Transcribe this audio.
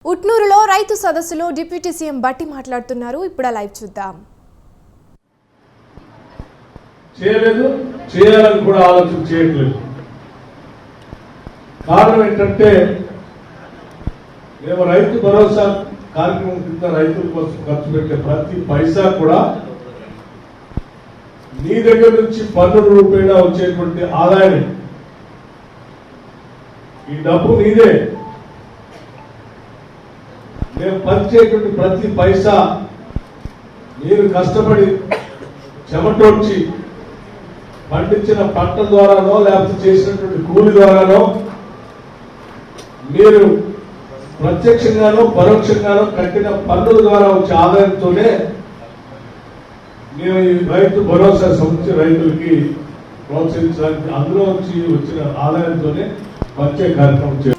ఉట్నూరులో రైతు సదస్సులో deputy CM బట్టి మాట్లాడుతున్నారు. ఇప్పుడు లైవ్ చూద్దాం. చేయలేదు, చేయాలని కూడా ఆలోచన చేయట్లేదు. కారణం ఏంటంటే మేము రైతు భరోసా కార్యక్రమం కింద రైతుల కోసం ఖర్చు పెట్టే ప్రతి పైసా కూడా నీ దగ్గర నుంచి పన్నుల రూపేణా వచ్చేటువంటి ఆదాయం, ఈ డబ్బు నీదే. మేము పనిచేటువంటి ప్రతి పైసా మీరు కష్టపడి చెమటోడ్చి పండించిన పంట ద్వారానో లేకపోతే చేసినటువంటి కూలి ద్వారానో మీరు ప్రత్యక్షంగానో పరోక్షంగానో కట్టిన పన్నుల ద్వారా వచ్చే ఆదాయంతోనే మేము ఈ రైతు భరోసా సంబంధించి రైతులకి ప్రోత్సహించడానికి అందులో వచ్చి వచ్చిన ఆదాయంతోనే వచ్చే కార్యక్రమం చేయాలి.